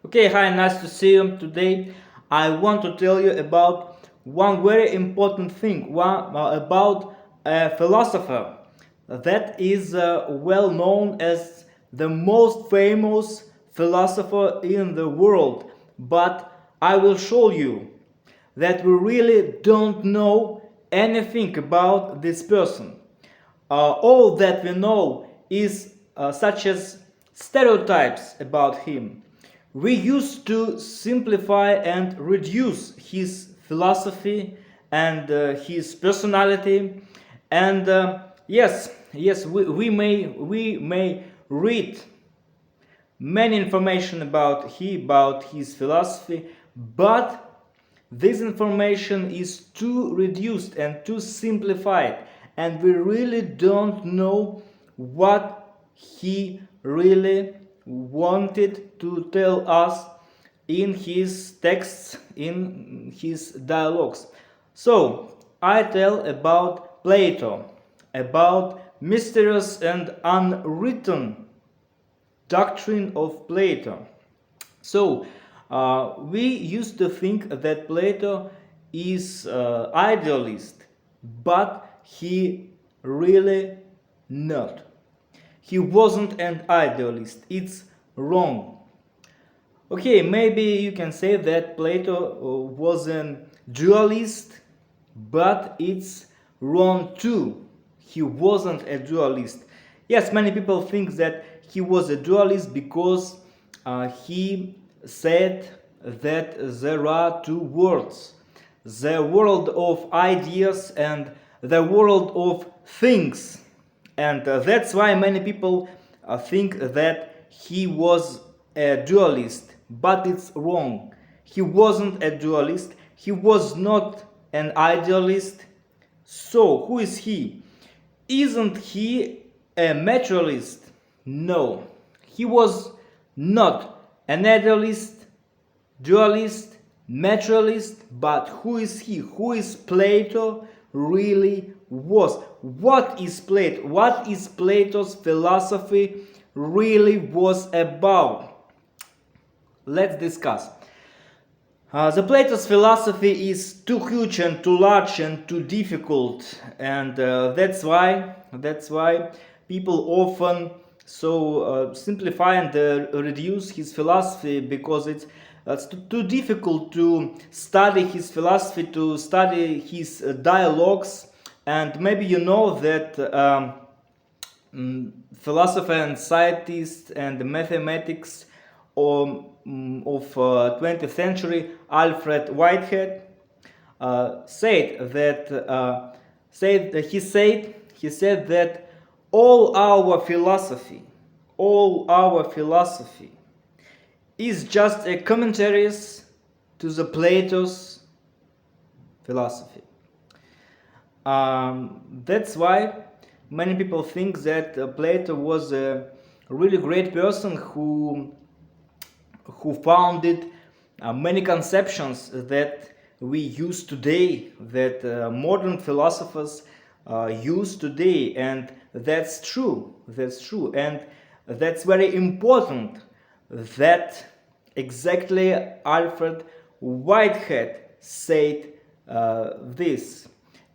Okay, hi, nice to see you today. I want to tell you about one very important thing, about a philosopher that is well known as the most famous philosopher in the world. But I will show you that we really don't know anything about this person. All that we know is such as stereotypes about him. We used to simplify and reduce his philosophy and his personality, and yes, we may read many information about his philosophy, but this information is too reduced and too simplified, and we really don't know what he really wanted to tell us in his texts, in his dialogues. So I tell about Plato, about mysterious and unwritten doctrine of Plato. So we used to think that Plato is idealist, but he really not. He wasn't an idealist. It's wrong. Okay, maybe you can say that Plato was a dualist, but it's wrong too. He wasn't a dualist. Yes, many people think that he was a dualist because he said that there are two worlds, the world of ideas and the world of things. And that's why many people think that he was a dualist, but it's wrong. He wasn't a dualist, he was not an idealist. So, who is he? Isn't he a materialist? No, he was not an idealist, dualist, materialist, but who is he? Who is Plato really was? What is Plato? What is Plato's philosophy really was about? Let's discuss. The Plato's philosophy is too huge and too large and too difficult, and that's why people often simplify and reduce his philosophy, because it's too difficult to study his philosophy, to study his dialogues. And maybe you know that philosopher and scientist and mathematics of 20th century, Alfred Whitehead, he said that all our philosophy is just a commentaries to the Plato's philosophy. That's why many people think that Plato was a really great person who founded many conceptions that we use today, that modern philosophers use today, and that's true, and that's very important that exactly Alfred Whitehead said this.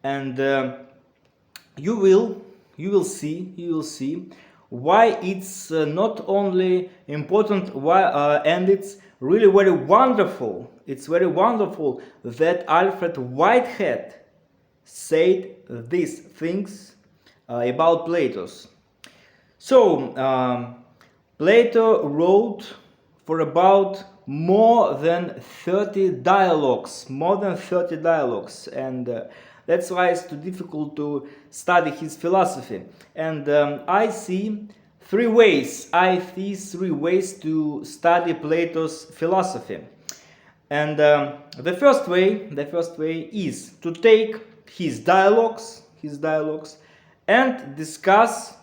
And you will see why it's not only important, and it's really very wonderful. It's very wonderful that Alfred Whitehead said these things about Plato's. So Plato wrote for about more than 30 dialogues, and that's why it's too difficult to study his philosophy. And I see three ways to study Plato's philosophy. And the first way is to take his dialogues and discuss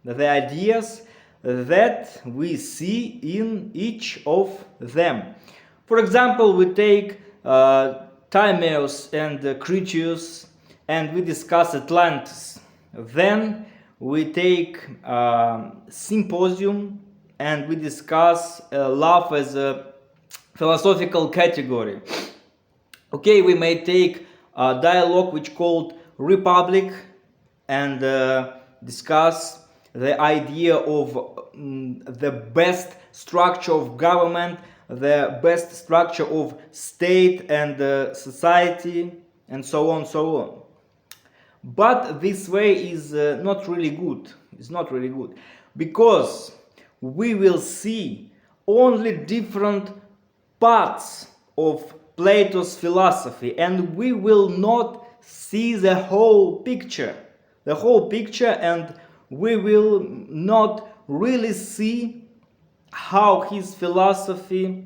the ideas that we see in each of them. For example, we take Timaeus and Critias, and we discuss Atlantis. Then we take Symposium and we discuss love as a philosophical category. Okay, we may take a dialogue which called Republic and discuss the idea of the best structure of government, the best structure of state and society, and so on, so on. But this way is not really good. It's not really good because we will see only different parts of Plato's philosophy, and we will not see the whole picture. The whole picture, and we will not really see how his philosophy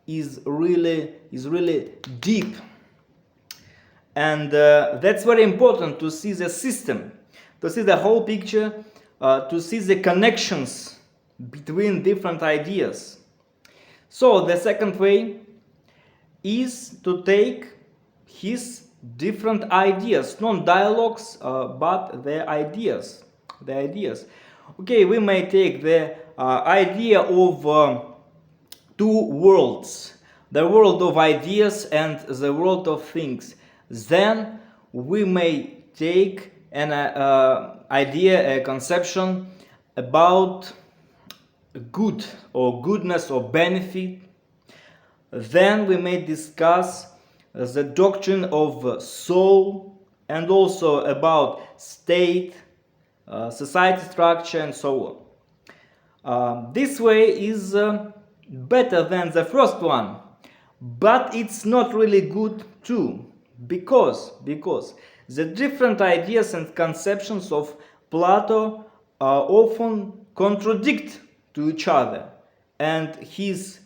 is really deep. And that's very important, to see the system, to see the whole picture, to see the connections between different ideas. So the second way is to take his different ideas, not dialogues, but the ideas. Okay, we may take the idea of two worlds, the world of ideas and the world of things. Then we may take an idea, a conception about good or goodness or benefit. Then we may discuss the doctrine of soul, and also about state, society structure, and so on. This way is better than the first one, but it's not really good too, because the different ideas and conceptions of Plato often contradict to each other, and his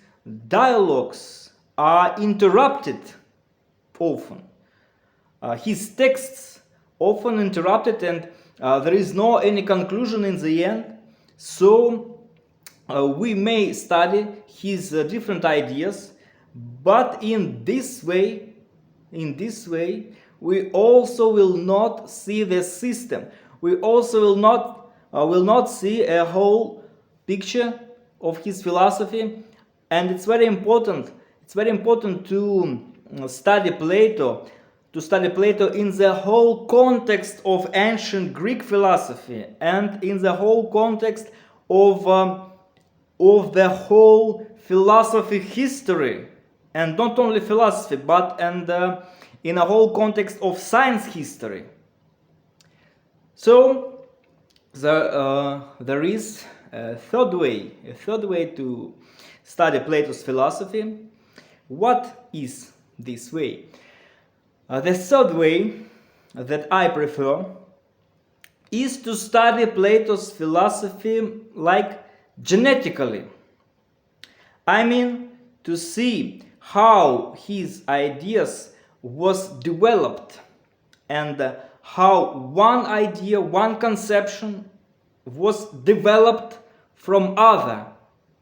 dialogues are interrupted often. His texts often interrupted, and there is no any conclusion in the end. So we may study his different ideas, but in this way we also will not see the system. We also will not see a whole picture of his philosophy. And it's very important to study Plato in the whole context of ancient Greek philosophy, and in the whole context of the whole philosophy history, and not only philosophy, but in a whole context of science history. So there is a third way to study Plato's philosophy. What is this way? The third way that I prefer is to study Plato's philosophy like genetically. I mean, to see how his ideas was developed, and how one idea, one conception was developed from other,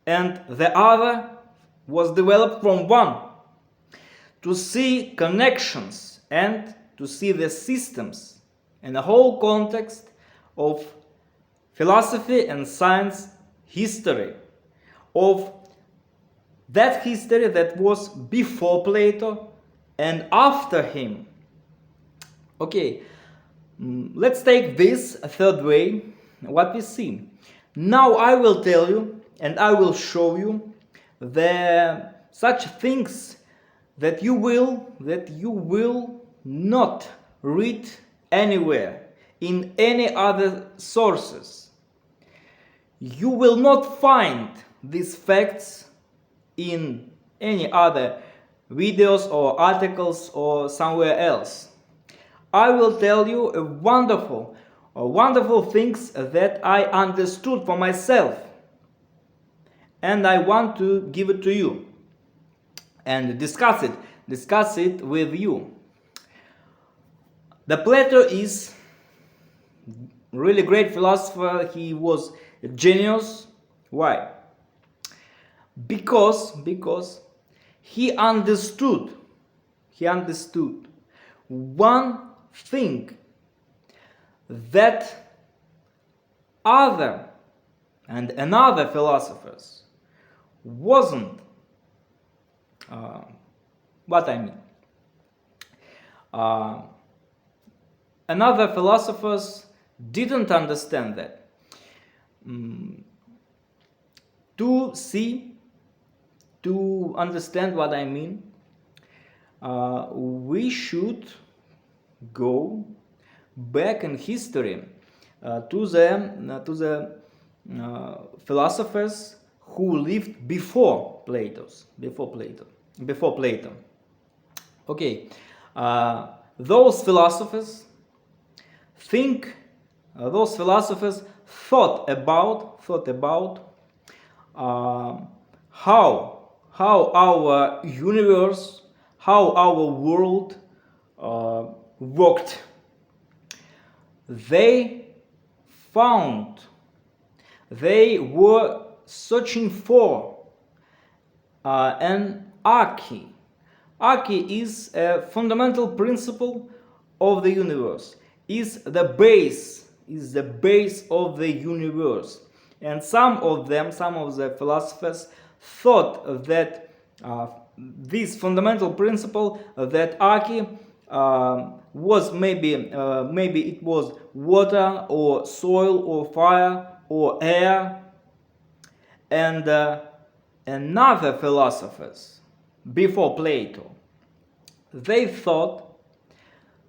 and the other was developed from one. To see connections and to see the systems in the whole context of philosophy and science history, of that history that was before Plato and after him. Okay, let's take this third way, what we see. Now I will tell you and I will show you the such things that you will not read anywhere in any other sources. You will not find these facts in any other videos or articles or somewhere else. I will tell you wonderful things that I understood for myself, and I want to give it to you and discuss it with you. The Plato is really great philosopher. He was a genius. Why? Because he understood one thing, that other and another philosophers wasn't what I mean. Another philosophers didn't understand that. To understand what I mean, we should go back in history to the philosophers who lived before Plato. Okay, those philosophers thought about how our universe, how our world worked. They were searching for an archy. Archy is a fundamental principle of the universe, is the base of the universe. And some of the philosophers thought that this fundamental principle, that archy, was maybe it was water or soil or fire or air. And another philosophers before Plato, they thought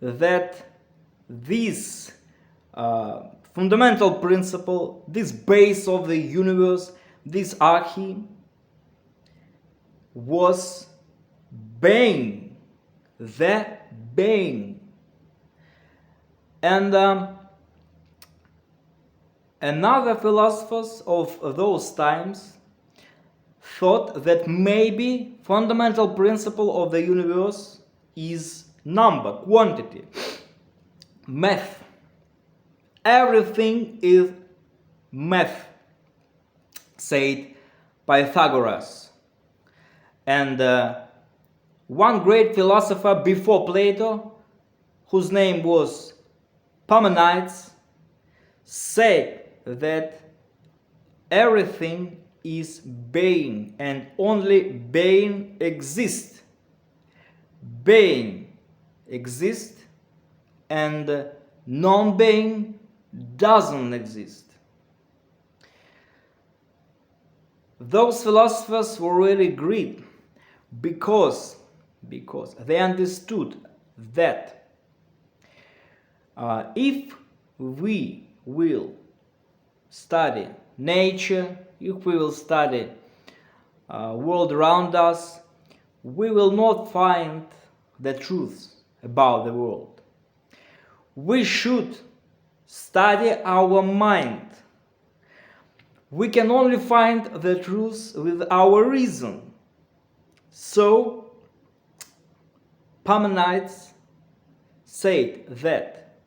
that this fundamental principle, this base of the universe, this archy, was being, the being. And another philosophers of those times thought that maybe fundamental principle of the universe is number, quantity, math. Everything is math, said Pythagoras. And one great philosopher before Plato, whose name was Parmenides, said that everything is being and only being exists. Being exists and non-being doesn't exist. Those philosophers were really great because they understood that if we will study nature, if we will study world around us, we will not find the truth about the world. We should study our mind. We can only find the truth with our reason. So Parmenides said that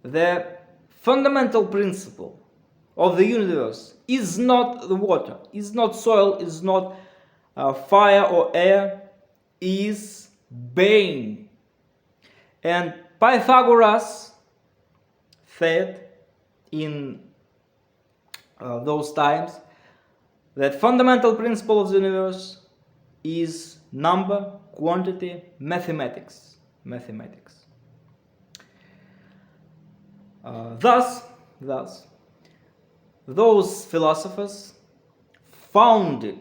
the fundamental principle of the universe is not the water, is not soil, is not fire or air, is being. And Pythagoras said in those times that fundamental principle of the universe is number, quantity, mathematics. Thus, those philosophers founded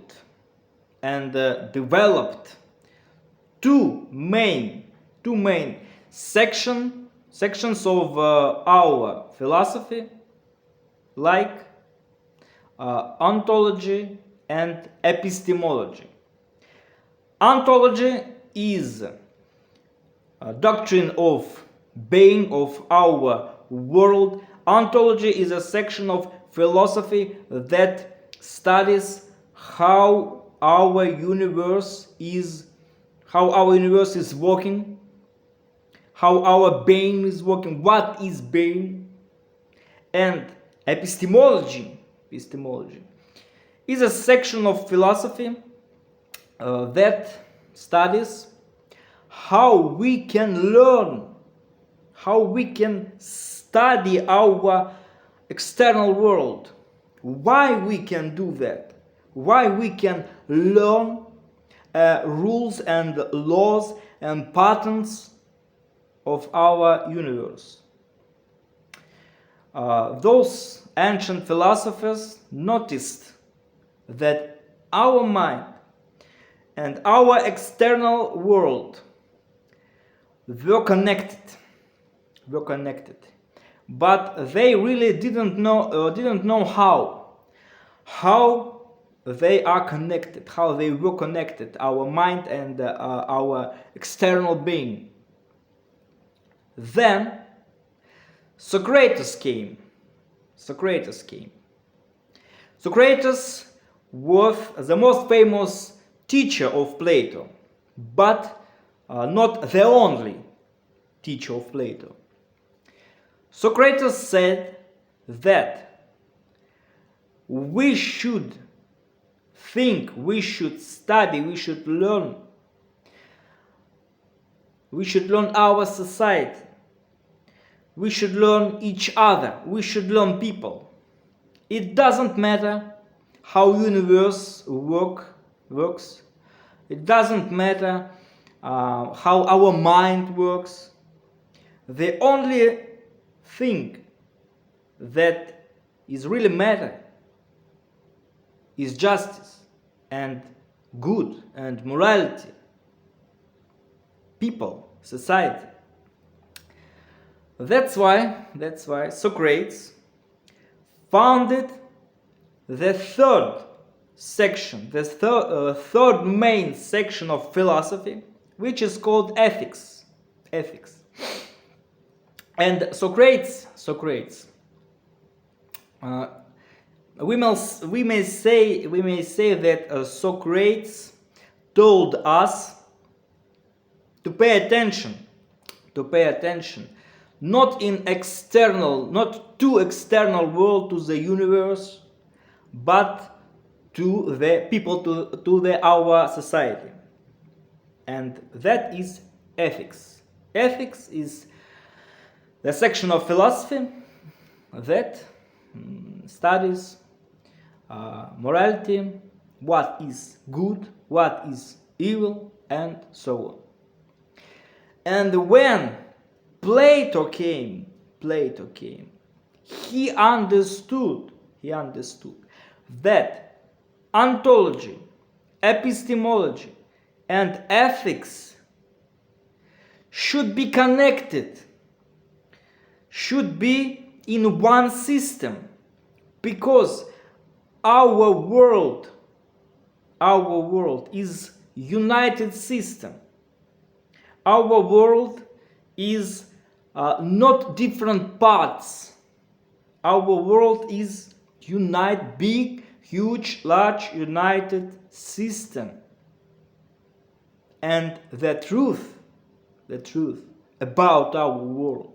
and developed two main sections of our philosophy, like ontology and epistemology. Ontology is a doctrine of being of our world. Ontology is a section of philosophy that studies how our universe is working, how our being is working, what is being. And epistemology is a section of philosophy that studies how we can learn, how we can study our external world. Why we can do that? Why we can learn rules and laws and patterns of our universe? Those ancient philosophers noticed that our mind and our external world were connected, but they really didn't know how they are connected, how they were connected, our mind and our external being. Then Socrates came. Socrates was the most famous teacher of Plato, but not the only teacher of Plato. Socrates said that we should think, we should study, we should learn our society, we should learn each other, we should learn people. It doesn't matter how universe works. It doesn't matter how our mind works. The only thing that is really matter is justice and good and morality, people, society. That's why Socrates founded the third section, the third main section of philosophy, which is called ethics. And Socrates, we may say that Socrates told us to pay attention, not to external world, to the universe, but to the people, to our society. And that is ethics. Ethics is the section of philosophy that studies morality, what is good, what is evil, and so on. And when Plato came, he understood that ontology, epistemology, and ethics should be connected, should be in one system, because our world is united system. Our world is not different parts. Our world is big, huge, large, united system. And the truth about our world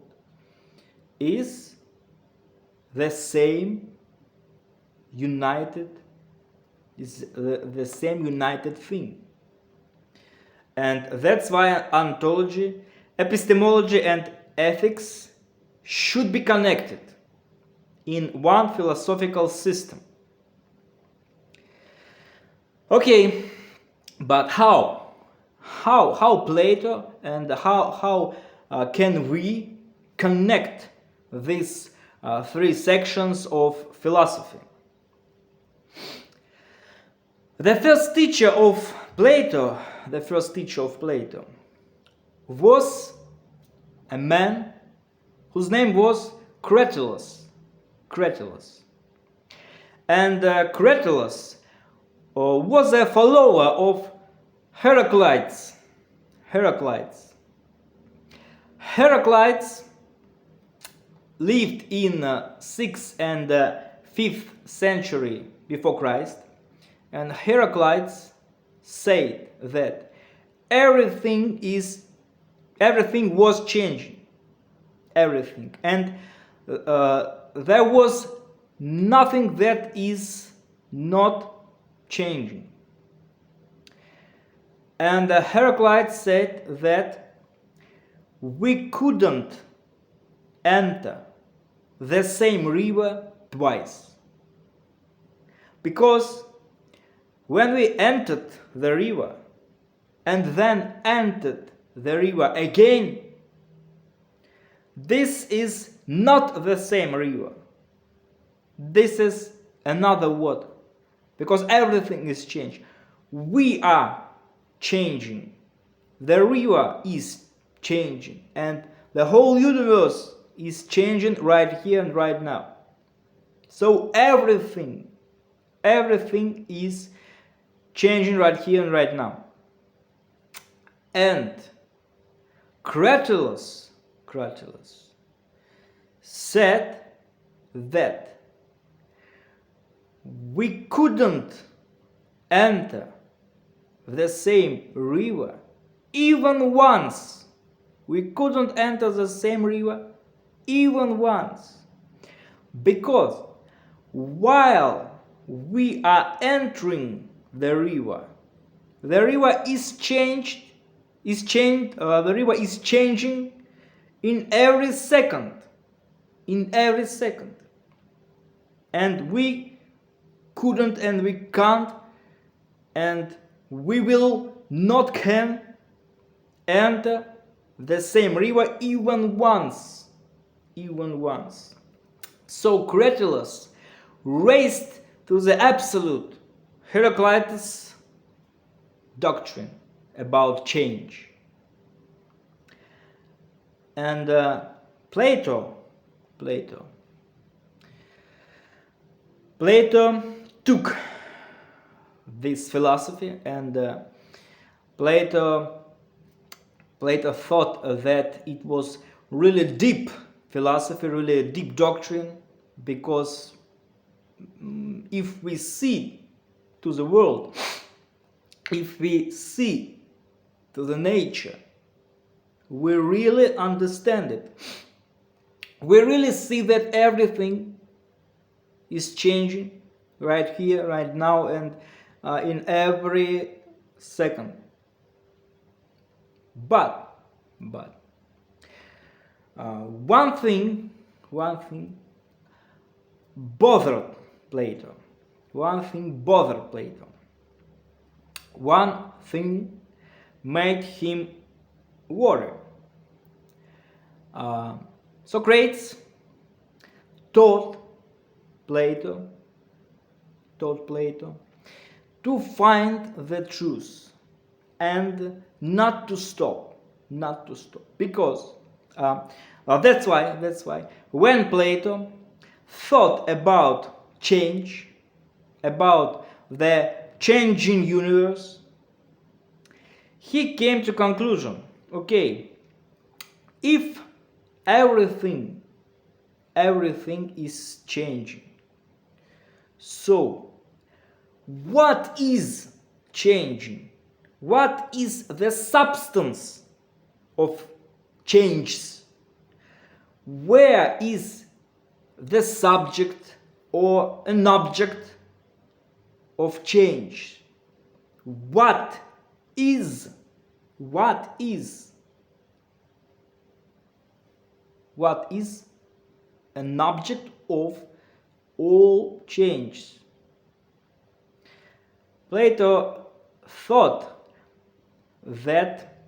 is the same united thing. And that's why ontology, epistemology, and ethics should be connected in one philosophical system. Okay, but how? How Plato, and how can we connect these three sections of philosophy? The first teacher of Plato was a man whose name was Cratylus. And Cratylus was a follower of Heraclitus. Heraclitus lived in 6th and 5th century before Christ, and Heraclitus said that everything was changing, and there was nothing that is not changing. And Heraclitus said that we couldn't enter the same river twice. Because when we entered the river and then entered the river again, this is not the same river. This is another water. Because everything is changed. We are changing. The river is changing. And the whole universe is changing right here and right now. So everything is changing right here and right now. And Cratylus said that we couldn't enter the same river even once. We couldn't enter the same river even once. Because while we are entering the river is changed, the river is changing in every second. And we couldn't and we can't and we will not can enter the same river even once. So Cratylus raised to the absolute Heraclitus' doctrine about change. And Plato took this philosophy, and Plato thought that it was really deep philosophy, really a deep doctrine, because if we see to the world, if we see to the nature, we really understand it. We really see that everything is changing right here, right now, and in every second. But one thing bothered Plato. One thing made him worry. Socrates taught Plato to find the truth and not to stop, because that's why when Plato thought about change, about the changing universe, he came to conclusion, okay, if everything is changing, so what is changing? What is the substance of changes? Where is the subject or an object of change? What is an object of all change? Plato thought that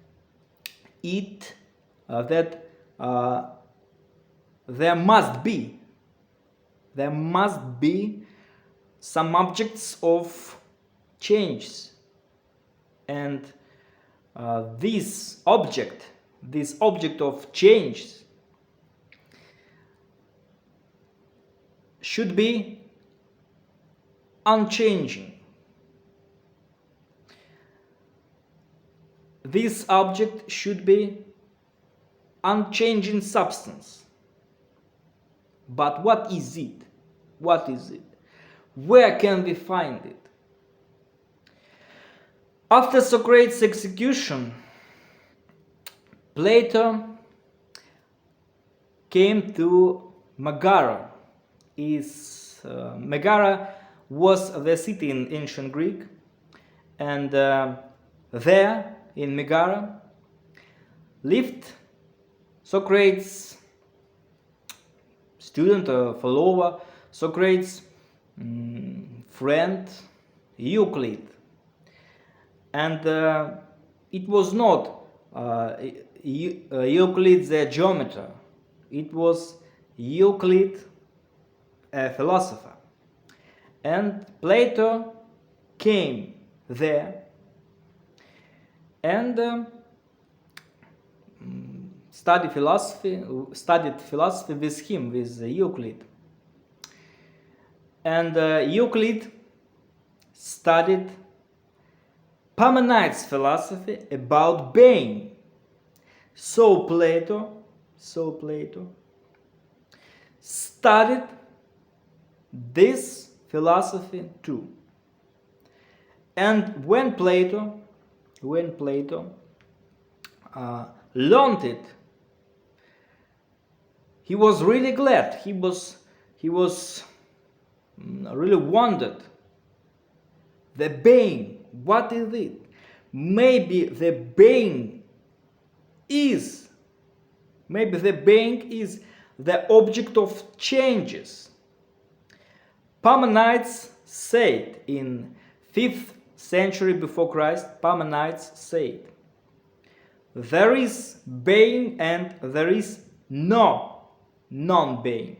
there must be some objects of change, and this object of change should be unchanging. This object should be unchanging substance. But what is it? Where can we find it? After Socrates' execution, Plato came to Megara. Megara was the city in ancient Greek, and there in Megara lived Socrates' student, follower, Socrates' friend Euclid. And it was not Euclid the geometer, it was Euclid a philosopher. And Plato came there and studied philosophy with him, with Euclid. And Euclid studied Parmenides' philosophy about being. So Plato studied this philosophy too. And when Plato learned it, he was really glad. He was really wondered. The being, what is it? Maybe the being is the object of changes. Parmenides said in 5th century before Christ, Parmenides said, there is being and there is no non-being.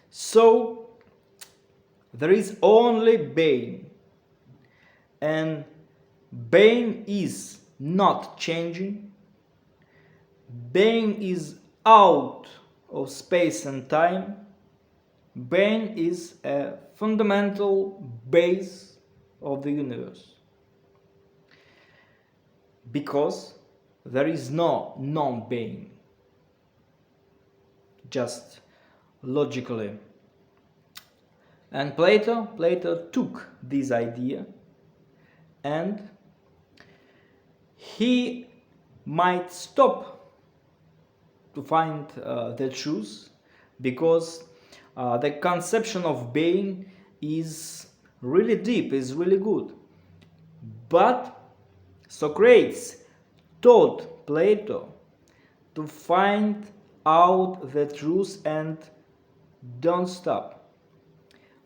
So there is only being, and being is not changing. Being is out of space and time. Being is a fundamental base of the universe, because there is no non-being, just logically. And Plato took this idea, and he might stop to find the truth, because the conception of being is really deep, is really good. But Socrates taught Plato to find out the truth and don't stop.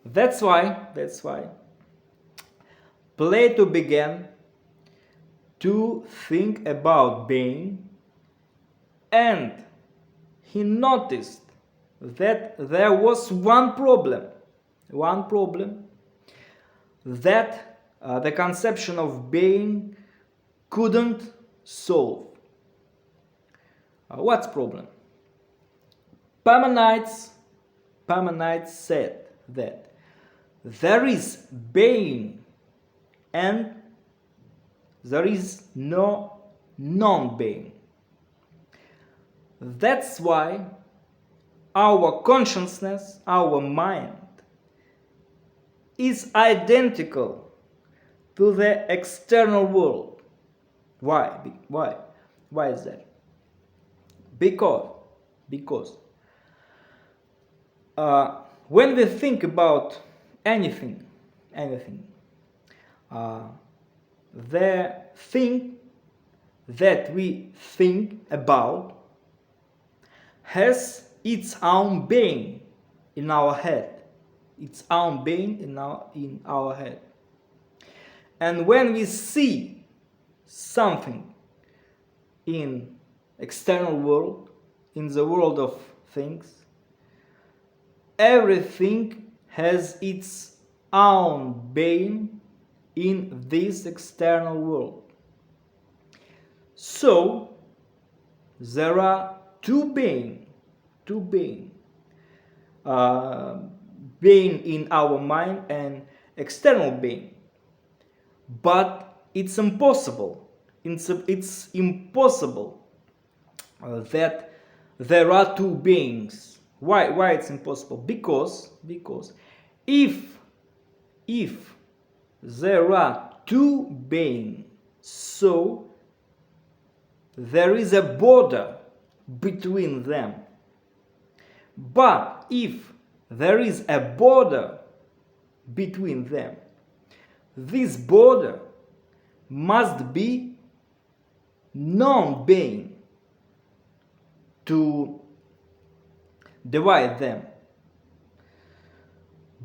That's why Plato began to think about being, and he noticed that there was one problem that the conception of being couldn't solve. What's problem? Parmenides said that there is being and there is no non-being. That's why our consciousness, our mind, is identical to the external world. Why? Why is that? Because when we think about anything, the thing that we think about has its own being in our head. Its own being in our head. And when we see something in external world, in the world of things, everything has its own being in this external world. So there are two being, being in our mind and external being. But it's impossible. It's impossible that there are two beings. Why it's impossible? Because if there are two beings, so there is a border between them. But if there is a border between them, this border must be non-being to divide them.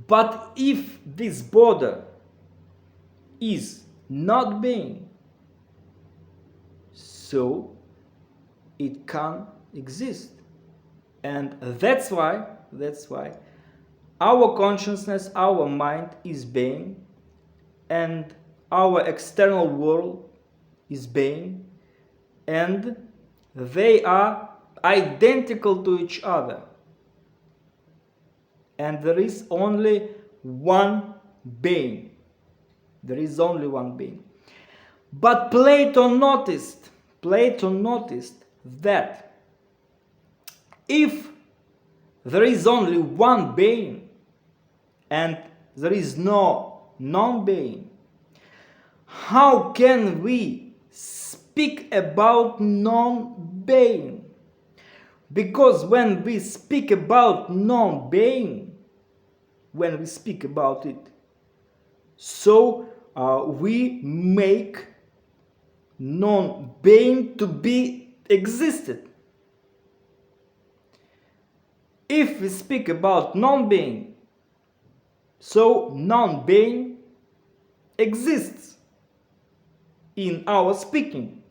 But if this border is not being, so it can exist. And that's why our consciousness, our mind is being, and our external world is being, and they are identical to each other. And there is only one being. There is only one being. But Plato noticed that if there is only one being and there is no non-being, how can we speak about non-being? Because when we speak about non-being, when we speak about it, so we make non-being to be existed. If we speak about non-being, so non-being exists in our speaking.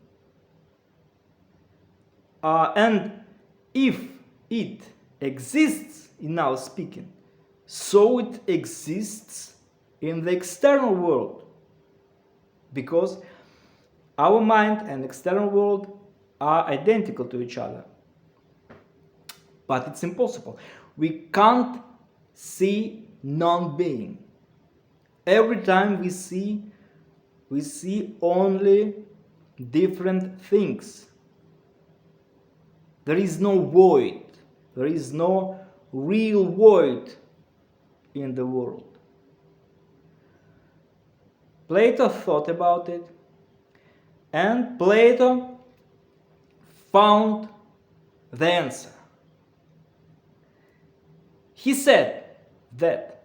And if it exists in our speaking, so it exists in the external world, because our mind and external world are identical to each other. But it's impossible. We can't see non-being. Every time we see only different things. There is no void. There is no real void in the world. Plato thought about it, and Plato found the answer. He said that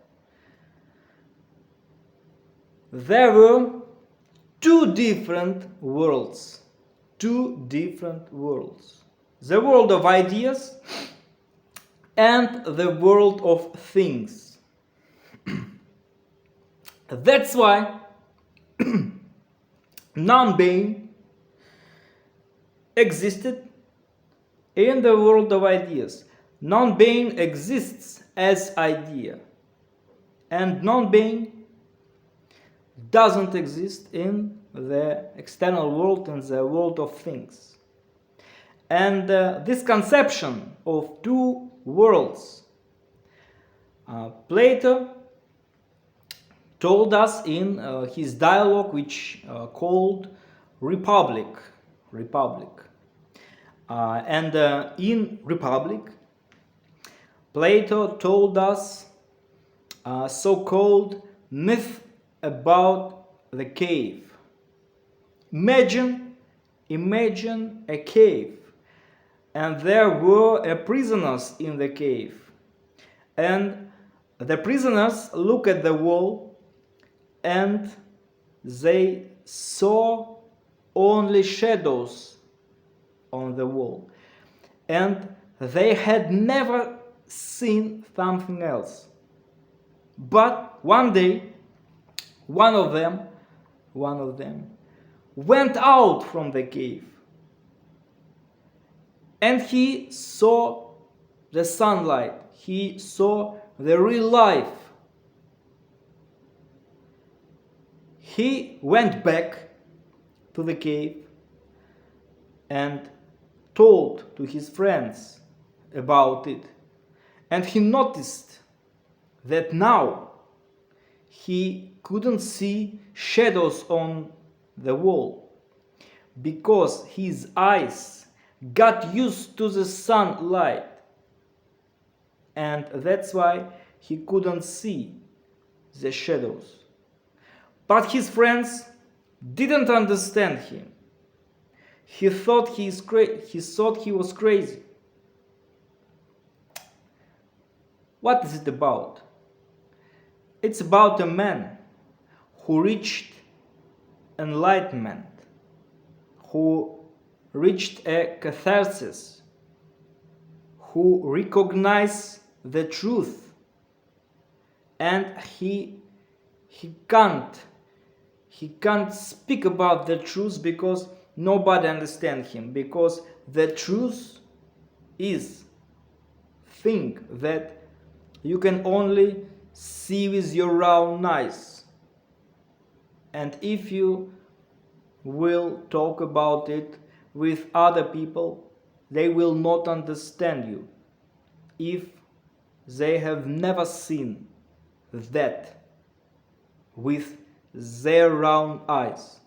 there were two different worlds. The world of ideas and the world of things. That's why non-being existed in the world of ideas. Non-being exists as idea, and non-being doesn't exist in the external world, in the world of things. And this conception of two worlds, Plato told us in his dialogue, which called Republic. And in Republic, Plato told us so-called myth about the cave. Imagine a cave, and there were prisoners in the cave, and the prisoners look at the wall, and they saw only shadows on the wall, and they had never seen something else. But one day, one of them went out from the cave, and he saw the sunlight, he saw the real life. He went back to the cave and told to his friends about it, and he noticed that now he couldn't see shadows on the wall because his eyes got used to the sunlight, and that's why he couldn't see the shadows. But his friends didn't understand him. He thought he was crazy. What is it about? It's about a man who reached enlightenment, who reached a catharsis, who recognize the truth, and he can't speak about the truth because nobody understands him, because the truth is thing that you can only see with your own eyes. And if you will talk about it with other people, they will not understand you if they have never seen that with their own eyes.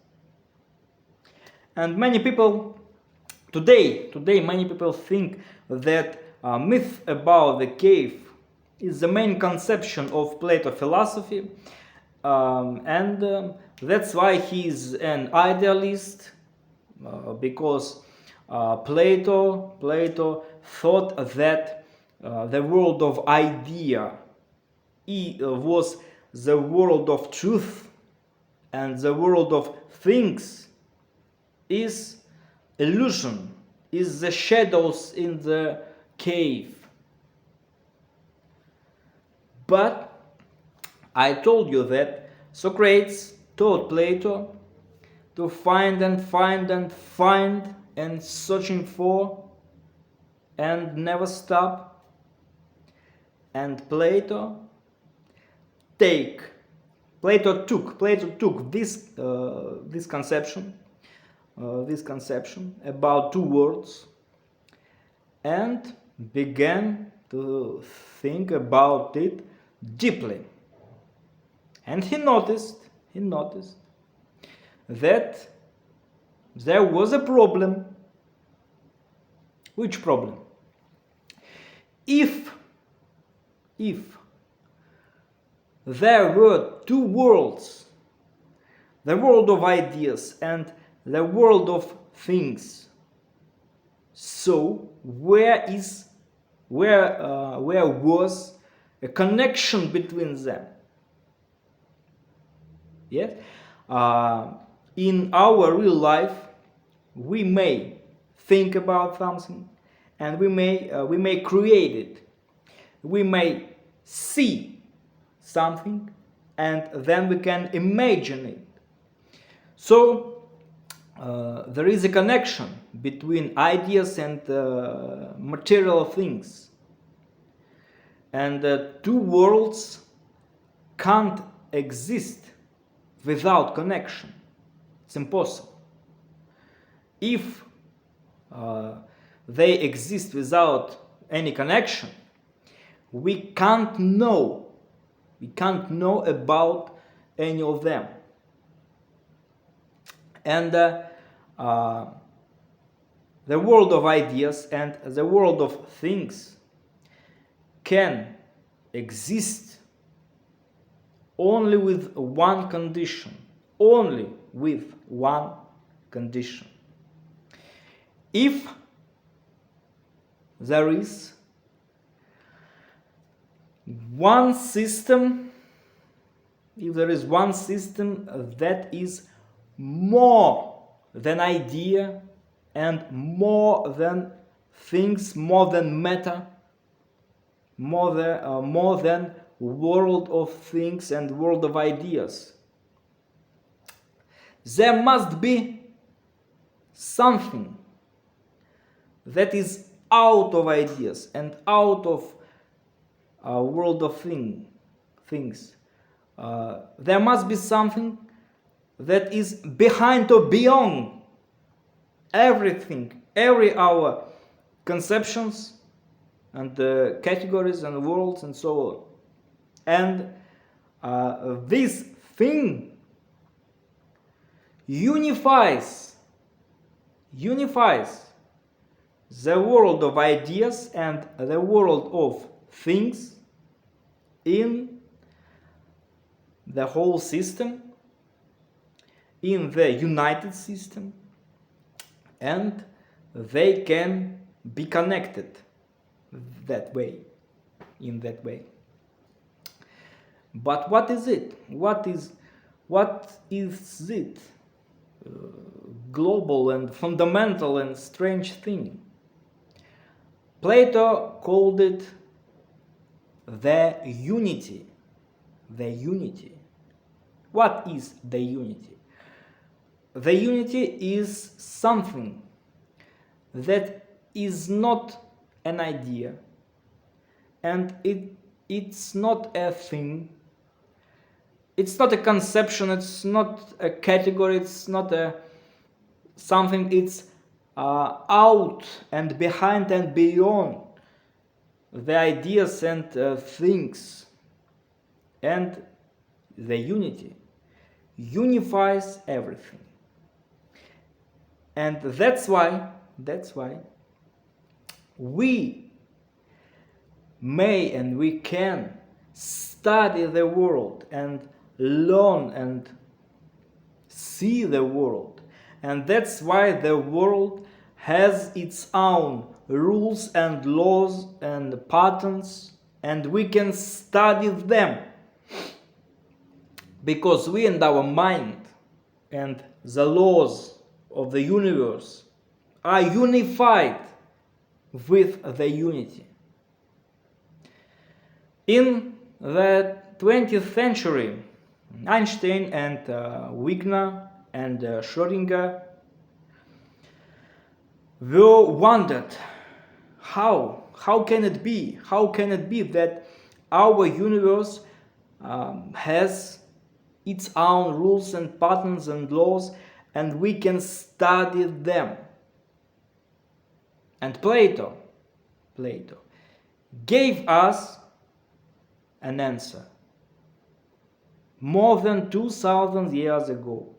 And many people today many people think that a myth about the cave is the main conception of Plato philosophy, and that's why he is an idealist, because Plato thought that the world of idea was the world of truth, and the world of things is illusion, is the shadows in the cave. But I told you that Socrates taught Plato to find and find and find and searching for and never stop. And Plato took this conception about two worlds and began to think about it deeply. And he noticed that there was a problem. Which problem? If there were two worlds, the world of ideas and the world of things, so where was a connection between them? Yes, in our real life, we may think about something, and we may create it. We may see something, and then we can imagine it. So there is a connection between ideas and material things, and two worlds can't exist without connection. It's impossible. If they exist without any connection, we can't know about any of them. And the world of ideas and the world of things can exist only with one condition. Only with one condition. If there is one system, that is more than idea and more than things, more than matter, more than world of things and world of ideas, there must be something that is out of ideas and out of world of things. There must be something that is behind or beyond everything, every our conceptions and categories and worlds and so on. And this thing unifies the world of ideas and the world of things in the whole system, in the united system, and they can be connected in that way. But what is it? What is it? Global and fundamental and strange thing. Plato called it the unity. The unity. What is the unity? The unity is something that is not an idea, and it's not a thing, it's not a conception, it's not a category, it's not a something, it's out and behind and beyond the ideas and things. And the unity unifies everything. And that's why we may and we can study the world and learn and see the world. And that's why the world has its own rules and laws and patterns, and we can study them because we and our mind and the laws of the universe are unified with the unity. In the 20th century, Einstein and Wigner and Schrödinger were wondered how can it be that our universe has its own rules and patterns and laws, and we can study them. And Plato gave us an answer more than 2000 years ago.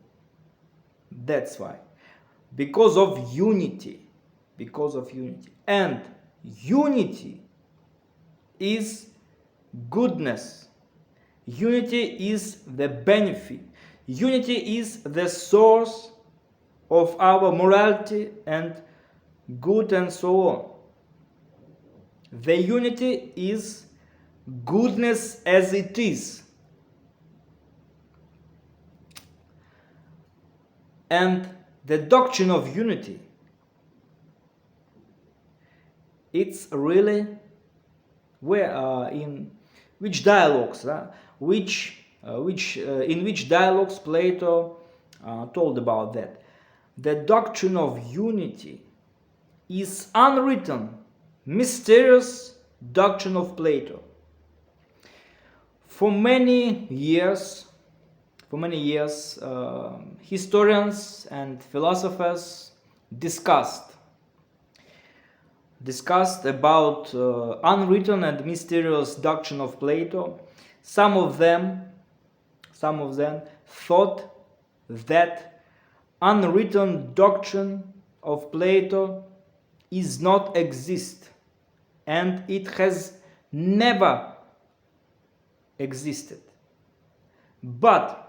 That's why, because of unity. And unity is goodness. Unity is the benefit. Unity is the source of our morality and good and so on. The unity is goodness as it is. And the doctrine of unity, it's really where in which dialogues, in which dialogues Plato told about that. The doctrine of unity is unwritten, mysterious doctrine of Plato. For many years, historians and philosophers discussed about unwritten and mysterious doctrine of Plato. Some of them thought that unwritten doctrine of Plato is not exist, and it has never existed. But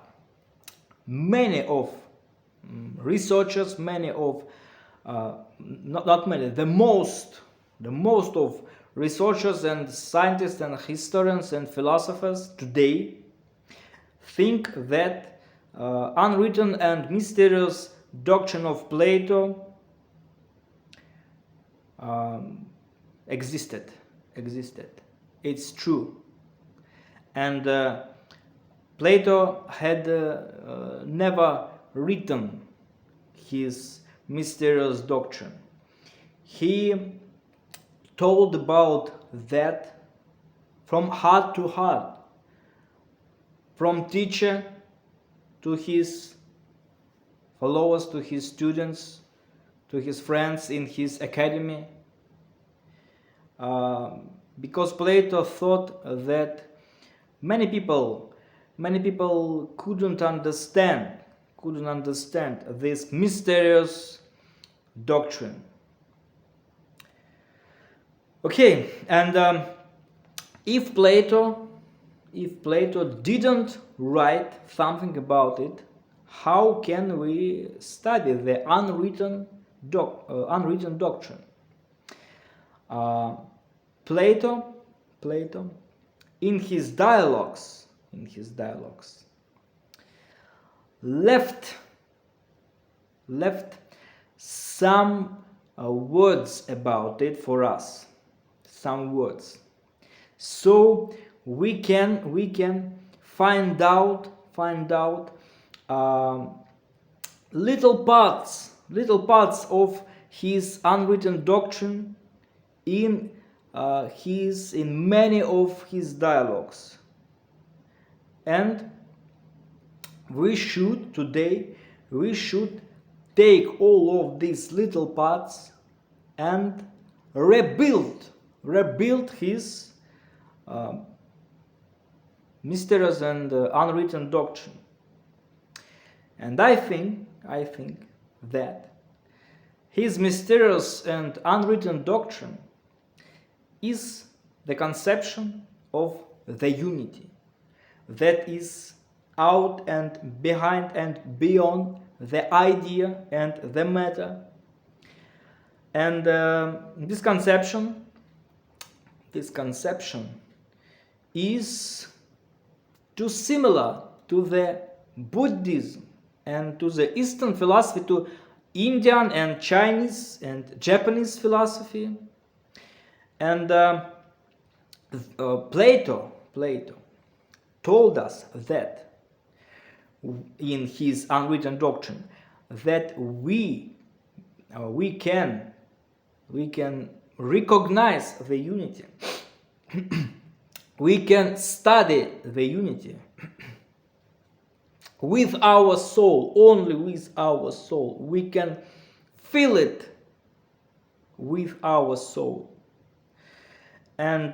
many of researchers, the most of researchers and scientists and historians and philosophers today think that unwritten and mysterious doctrine of Plato existed. It's true. And Plato had never written his mysterious doctrine. He told about that from heart to heart, from teacher to his followers, to his students, to his friends in his academy, because Plato thought that many people couldn't understand this mysterious doctrine. Okay, and if Plato didn't write something about it, how can we study the unwritten doctrine? Plato, in his dialogues, left some words about it for us. some words. So we can find out little parts of his unwritten doctrine in many of his dialogues. And we should take all of these little parts and rebuild his mysterious and unwritten doctrine. And I think that his mysterious and unwritten doctrine is the conception of the unity that is out and behind and beyond the idea and the matter. And this conception is too similar to the Buddhism and to the Eastern philosophy, to Indian and Chinese and Japanese philosophy. And Plato told us that in his unwritten doctrine that we can recognize the unity. We can study the unity with our soul, only with our soul. We can feel it with our soul. And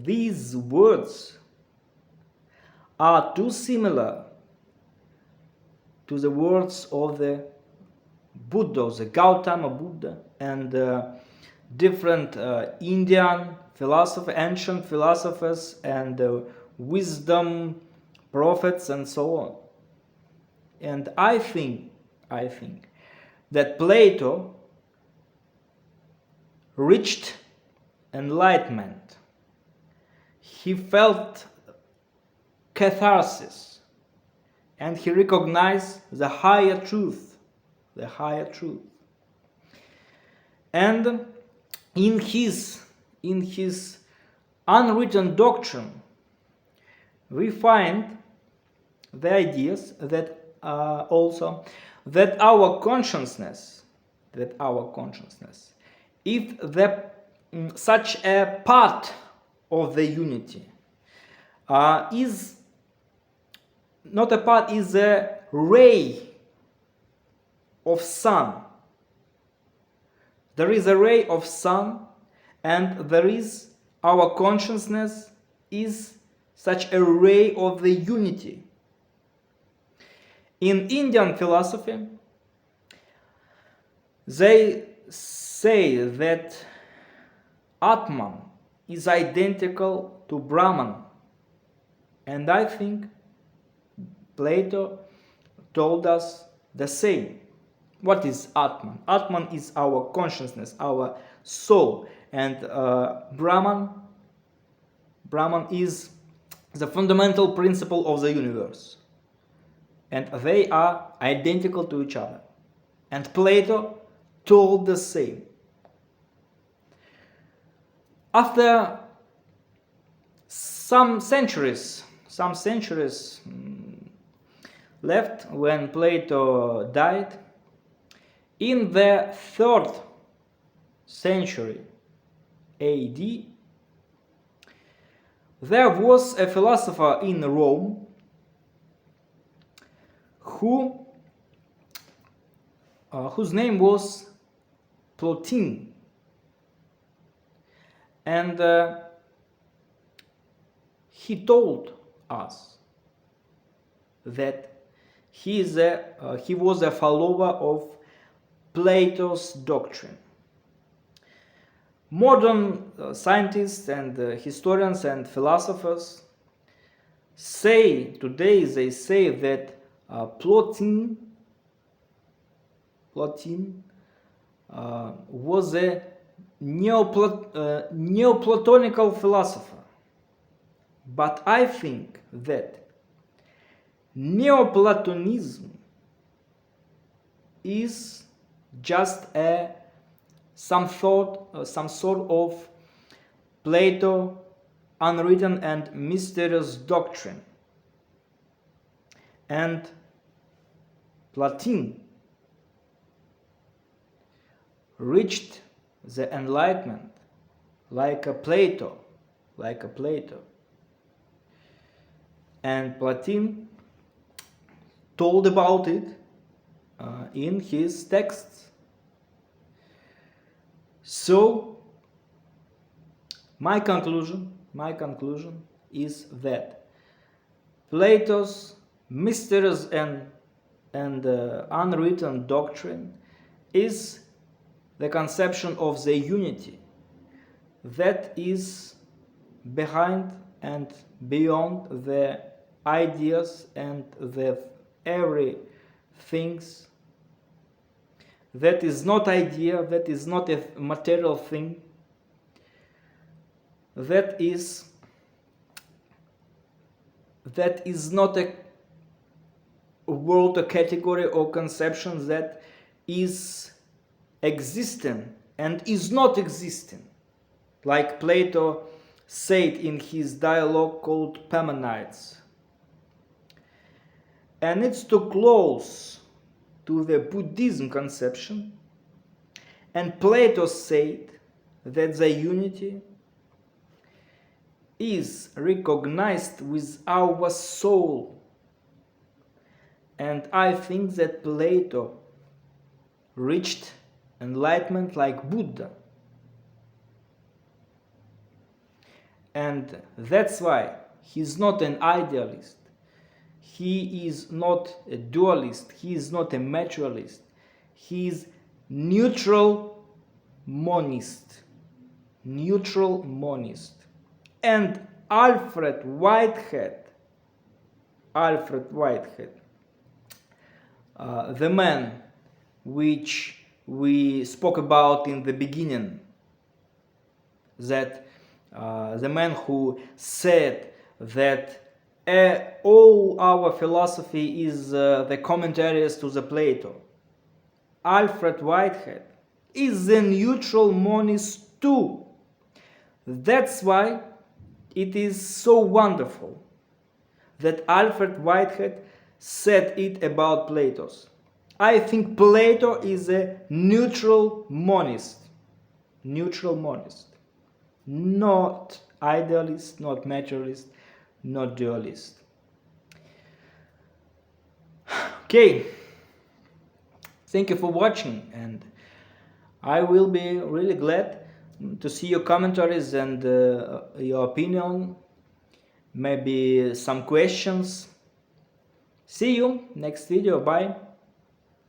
these words are too similar to the words of the Buddha, the Gautama Buddha, and different Indian philosophers, ancient philosophers, and wisdom prophets, and so on. And I think that Plato reached enlightenment. He felt catharsis, and he recognized the higher truth. And in his unwritten doctrine, we find the ideas that also that our consciousness, if such a part of the unity is not a part, is a ray of sun. There is a ray of sun, and there is our consciousness is such a ray of the unity. In Indian philosophy, they say that Atman is identical to Brahman, and I think Plato told us the same. What is Atman? Atman is our consciousness, our soul, and Brahman is the fundamental principle of the universe, and they are identical to each other. And Plato told the same. After some centuries left, when Plato died, in the 3rd century AD, there was a philosopher in Rome whose name was Plato, and he told us that he was a follower of Plato's doctrine. Modern scientists and historians and philosophers say that Plato was a Neoplatonical philosopher. But I think that Neoplatonism is just some sort of Plato, unwritten and mysterious doctrine, and Plato reached the enlightenment like a Plato, and Plato told about it in his texts. So my conclusion is that Plato's mysterious and unwritten doctrine is the conception of the unity that is behind and beyond the ideas and the every things that is not idea, that is not a material thing, that is not a word, a category or conception that is existing and is not existing, like Plato said in his dialogue called Parmenides. And it's too close to the Buddhism conception, and Plato said that the unity is recognized with our soul. And I think that Plato reached enlightenment like Buddha. And that's why he's not an idealist. He is not a dualist. He is not a materialist. He is neutral monist. And Alfred Whitehead, the man which we spoke about in the beginning, that the man who said that all our philosophy is the commentaries to the Plato. Alfred Whitehead is a neutral monist too. That's why it is so wonderful that Alfred Whitehead said it about Plato's. I think Plato is a neutral monist, not idealist, not materialist, not dualist. Okay, thank you for watching, and I will be really glad to see your commentaries and your opinion, maybe some questions. See you next video. Bye.